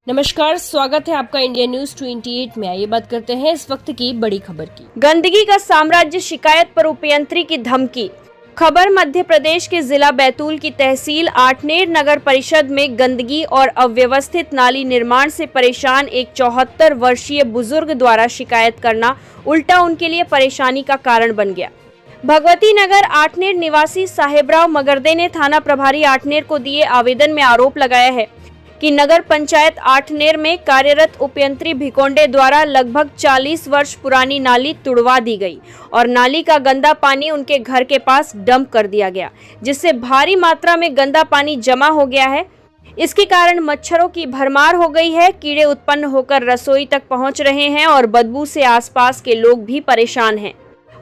नमस्कार, स्वागत है आपका इंडिया न्यूज 28 में। आइए बात करते हैं इस वक्त की बड़ी खबर की। गंदगी का साम्राज्य, शिकायत पर उपयंत्री की धमकी। खबर मध्य प्रदेश के जिला बैतूल की तहसील आठनेर नगर परिषद में गंदगी और अव्यवस्थित नाली निर्माण से परेशान एक 74 वर्षीय बुजुर्ग द्वारा शिकायत करना उल्टा उनके लिए परेशानी का कारण बन गया। भगवती नगर आठनेर निवासी साहेबराव मगरदे ने थाना प्रभारी आठनेर को दिए आवेदन में आरोप लगाया है कि नगर पंचायत आठनेर में कार्यरत उपयंत्री भिकोंडे द्वारा लगभग 40 वर्ष पुरानी नाली तुड़वा दी गई और नाली का गंदा पानी उनके घर के पास डंप कर दिया गया, जिससे भारी मात्रा में गंदा पानी जमा हो गया है। इसके कारण मच्छरों की भरमार हो गई है, कीड़े उत्पन्न होकर रसोई तक पहुंच रहे हैं और बदबू से आसपास के लोग भी परेशान हैं।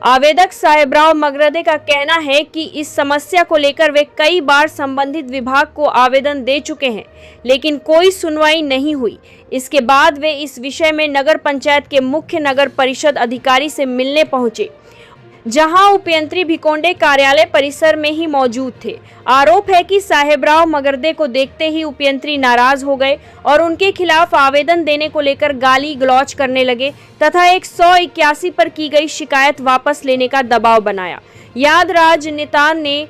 आवेदक साहेबराव मगरदे का कहना है कि इस समस्या को लेकर वे कई बार संबंधित विभाग को आवेदन दे चुके हैं, लेकिन कोई सुनवाई नहीं हुई। इसके बाद वे इस विषय में नगर पंचायत के मुख्य नगर परिषद अधिकारी से मिलने पहुंचे, जहां उपयंत्री भिकोंडे कार्यालय परिसर में ही मौजूद थे। आरोप है कि साहेबराव मगरदे को देखते ही उपयंत्री नाराज हो गए और उनके खिलाफ आवेदन देने को लेकर गाली गलौज करने लगे तथा 181 पर की गई शिकायत वापस लेने का दबाव बनाया। यादराज नितान ने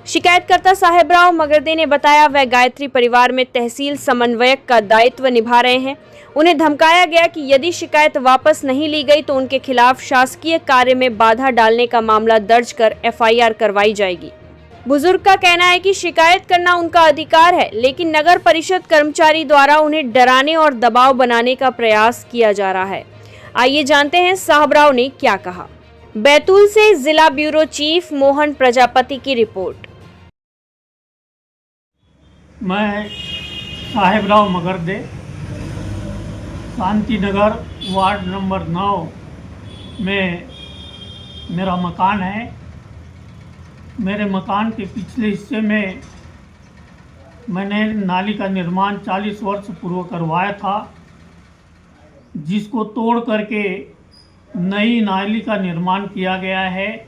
शिकायतकर्ता साहेबराव मगरदे ने बताया वह गायत्री परिवार में तहसील समन्वयक का दायित्व निभा रहे हैं। उन्हें धमकाया गया कि यदि शिकायत वापस नहीं ली गई तो उनके खिलाफ शासकीय कार्य में बाधा डालने का मामला दर्ज कर एफआईआर करवाई जाएगी। बुजुर्ग का कहना है कि शिकायत करना उनका अधिकार है, लेकिन नगर परिषद कर्मचारी द्वारा उन्हें डराने और दबाव बनाने का प्रयास किया जा रहा है। आइए जानते हैं साहेबराव ने क्या कहा। बैतूल से जिला ब्यूरो चीफ मोहन प्रजापति की रिपोर्ट। मैं साहेबराव मगरदे, शांति नगर वार्ड नंबर 9 में मेरा मकान है। मेरे मकान के पिछले हिस्से में मैंने नाली का निर्माण 40 वर्ष पूर्व करवाया था, जिसको तोड़ करके नई नाली का निर्माण किया गया है,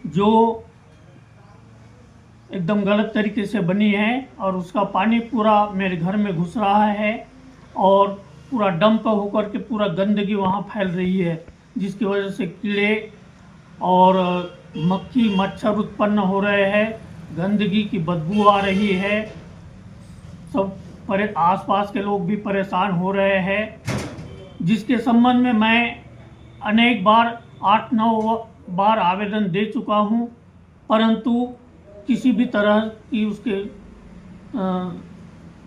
जो एकदम गलत तरीके से बनी है और उसका पानी पूरा मेरे घर में घुस रहा है और पूरा डंप होकर के पूरा गंदगी वहाँ फैल रही है, जिसकी वजह से कीड़े और मक्खी मच्छर उत्पन्न हो रहे हैं, गंदगी की बदबू आ रही है, सब आसपास के लोग भी परेशान हो रहे हैं, जिसके संबंध में मैं अनेक बार 8-9 बार आवेदन दे चुका हूँ, परंतु किसी भी तरह की उसके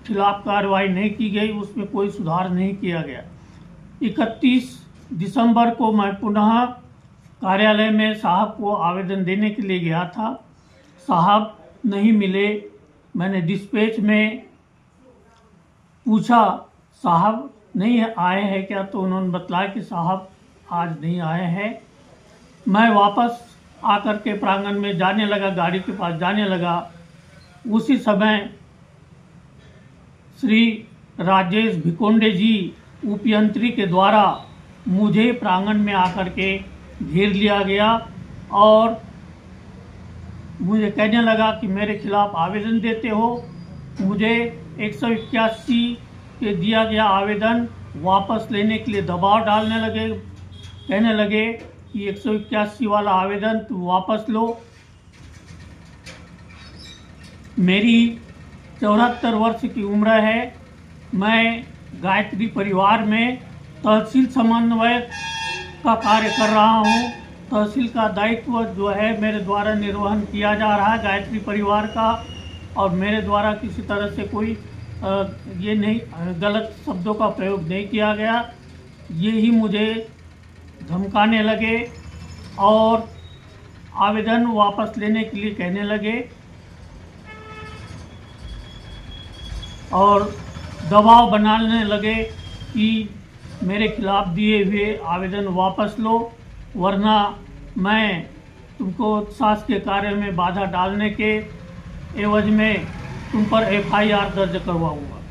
खिलाफ कार्रवाई नहीं की गई, उसमें कोई सुधार नहीं किया गया। 31 दिसंबर को मैं पुनः कार्यालय में साहब को आवेदन देने के लिए गया था। साहब नहीं मिले। मैंने डिस्पैच में पूछा साहब नहीं आए हैं क्या, तो उन्होंने बताया कि साहब आज नहीं आए हैं। मैं वापस आकर के प्रांगण में जाने लगा, गाड़ी के पास जाने लगा। उसी समय श्री राजेश भिकोंडे जी उपयंत्री के द्वारा मुझे प्रांगण में आकर के घेर लिया गया और मुझे कहने लगा कि मेरे खिलाफ आवेदन देते हो। मुझे 181 के दिया गया आवेदन वापस लेने के लिए दबाव डालने लगे, कहने लगे कि 181 वाला आवेदन तुम वापस लो। मेरी 74 वर्ष की उम्र है। मैं गायत्री परिवार में तहसील समन्वयक का कार्य कर रहा हूँ। तहसील का दायित्व जो है मेरे द्वारा निर्वहन किया जा रहा है गायत्री परिवार का, और मेरे द्वारा किसी तरह से कोई ये नहीं गलत शब्दों का प्रयोग नहीं किया गया। ये ही मुझे धमकाने लगे और आवेदन वापस लेने के लिए कहने लगे और दबाव बनाने लगे कि मेरे खिलाफ दिए हुए आवेदन वापस लो, वरना मैं तुमको शासकीय कार्य में बाधा डालने के एवज में तुम पर एफआईआर दर्ज करवाऊंगा।